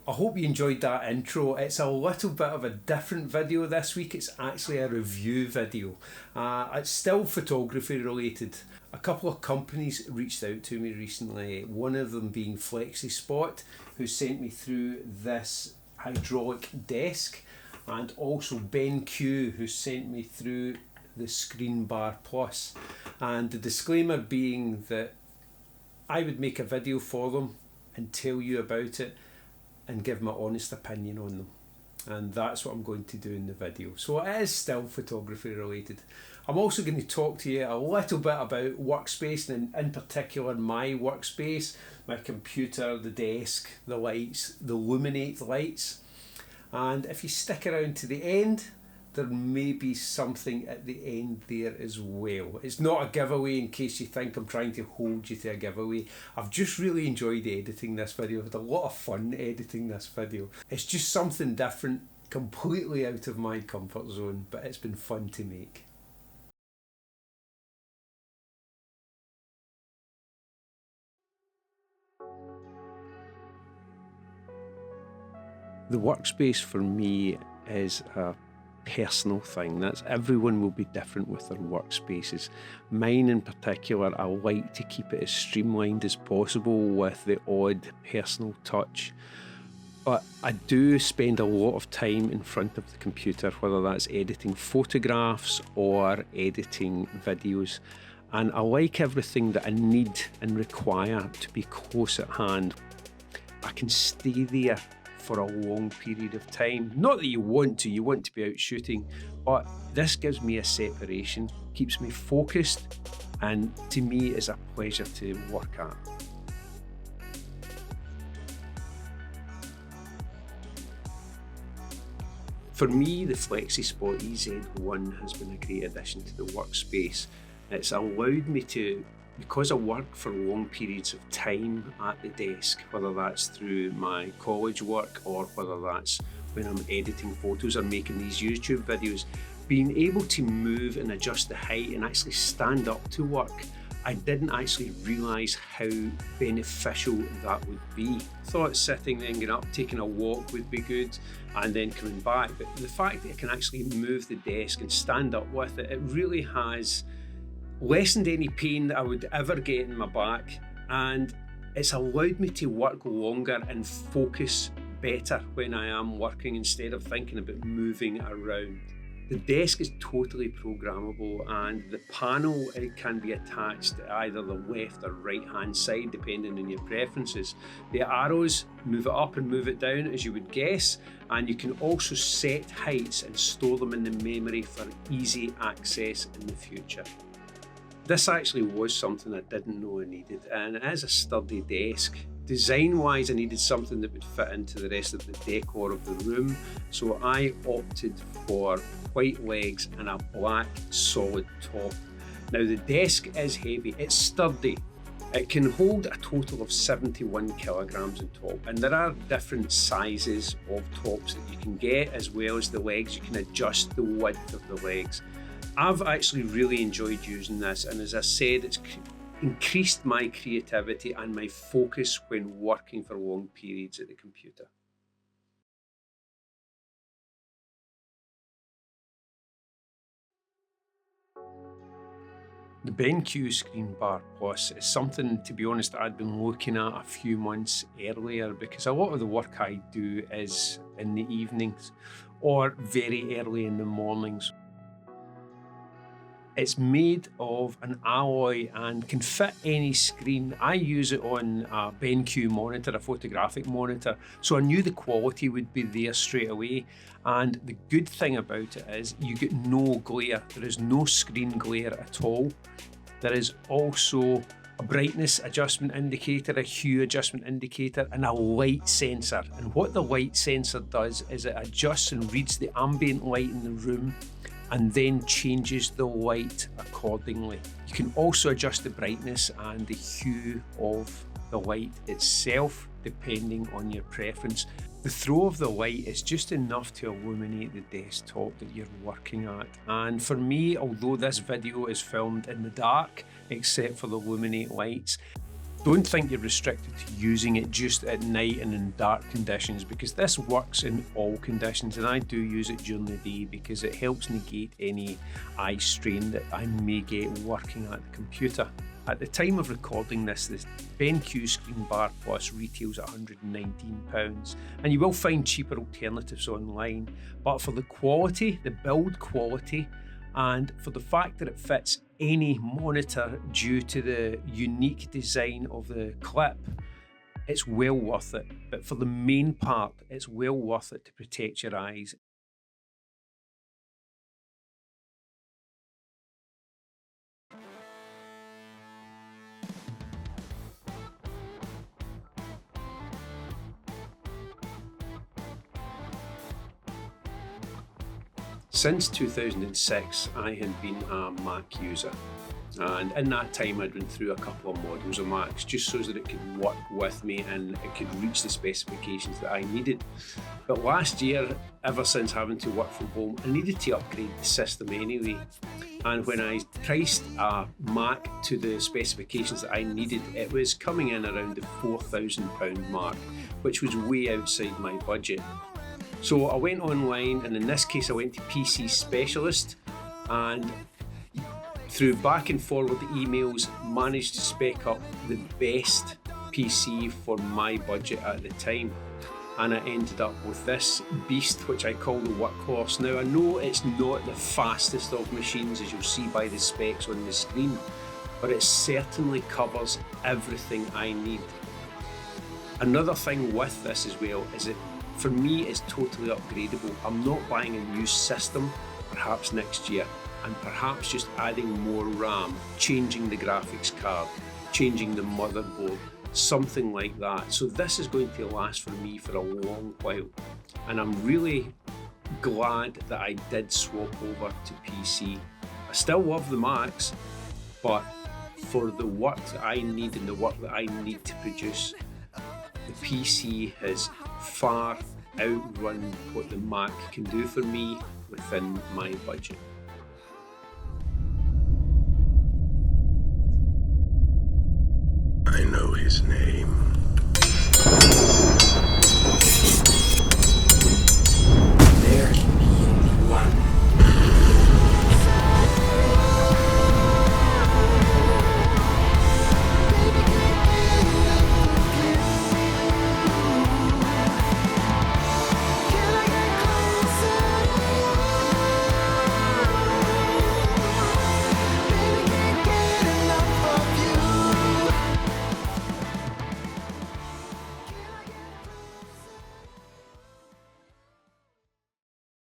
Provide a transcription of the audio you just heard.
I hope you enjoyed that intro. It's a little bit of a different video this week. It's actually a review video. It's still photography related. A couple of companies reached out to me recently, one of them being Flexispot, who sent me through this hydraulic desk, and also Benq, who sent me through the Screenbar Plus. And the disclaimer being that I would make a video for them and tell you about it and give my honest opinion on them, and that's what I'm going to do in the video. So it is still photography related. I'm also going to talk to you a little bit about workspace, and in particular my workspace, my computer, the desk, the lights, the Lumin8 lights. And if you stick around to the end, there may be something at the end there as well. It's not a giveaway in case you think I'm trying to hold you to a giveaway. I've just really enjoyed editing this video. I've had a lot of fun editing this video. It's just something different, completely out of my comfort zone, but it's been fun to make. The workspace for me is a personal thing. That's everyone will be different with their workspaces. Mine in particular, I like to keep it as streamlined as possible with the odd personal touch. But I do spend a lot of time in front of the computer, whether that's editing photographs or editing videos. And I like everything that I need and require to be close at hand. I can stay there for a long period of time. Not that you want to be out shooting, but this gives me a separation, keeps me focused, and to me is a pleasure to work at. For me, the Flexispot EZ1 has been a great addition to the workspace. It's allowed me to, because I work for long periods of time at the desk, whether that's through my college work or whether that's when I'm editing photos or making these YouTube videos, being able to move and adjust the height and actually stand up to work, I didn't actually realise how beneficial that would be. I thought sitting there and getting up, taking a walk would be good, and then coming back. But the fact that I can actually move the desk and stand up with it, it really has lessened any pain that I would ever get in my back, and it's allowed me to work longer and focus better when I am working instead of thinking about moving around. The desk is totally programmable, and the panel, it can be attached to either the left or right hand side depending on your preferences. The arrows move it up and move it down as you would guess, and you can also set heights and store them in the memory for easy access in the future. This actually was something I didn't know I needed, and it is a sturdy desk. Design-wise, I needed something that would fit into the rest of the decor of the room, so I opted for white legs and a black solid top. Now the desk is heavy, it's sturdy. It can hold a total of 71 kilograms in top, and there are different sizes of tops that you can get, as well as the legs. You can adjust the width of the legs. I've actually really enjoyed using this, and as I said, it's increased my creativity and my focus when working for long periods at the computer. The Benq Screenbar Plus is something, to be honest, I'd been looking at a few months earlier, because a lot of the work I do is in the evenings or very early in the mornings. It's made of an alloy and can fit any screen. I use it on a Benq monitor, a photographic monitor, so I knew the quality would be there straight away. And the good thing about it is you get no glare. There is no screen glare at all. There is also a brightness adjustment indicator, a hue adjustment indicator, and a light sensor. And what the light sensor does is it adjusts and reads the ambient light in the room and then changes the light accordingly. You can also adjust the brightness and the hue of the light itself, depending on your preference. The throw of the light is just enough to illuminate the desktop that you're working at. And for me, although this video is filmed in the dark, except for the Lumin8 lights, don't think you're restricted to using it just at night and in dark conditions, because this works in all conditions, and I do use it during the day because it helps negate any eye strain that I may get working at the computer. At the time of recording this, the Benq Screenbar Plus retails at £119, and you will find cheaper alternatives online, but for the quality, the build quality, and for the fact that it fits any monitor due to the unique design of the clip, it's well worth it. But for the main part, it's well worth it to protect your eyes. Since 2006, I had been a Mac user, and in that time I'd been through a couple of models of Macs just so that it could work with me and it could reach the specifications that I needed. But last year, ever since having to work from home, I needed to upgrade the system anyway. And when I priced a Mac to the specifications that I needed, it was coming in around the £4,000 mark, which was way outside my budget. So I went online, and in this case I went to PC Specialist, and through back and forward emails managed to spec up the best PC for my budget at the time. And I ended up with this beast, which I call the Workhorse. Now, I know it's not the fastest of machines, as you'll see by the specs on the screen, but it certainly covers everything I need. Another thing with this as well is it, for me, it's totally upgradable. I'm not buying a new system, perhaps next year, and perhaps just adding more RAM, changing the graphics card, changing the motherboard, something like that. So this is going to last for me for a long while, and I'm really glad that I did swap over to PC. I still love the Macs, but for the work that I need and the work that I need to produce, the PC has far outrun what the Mac can do for me within my budget.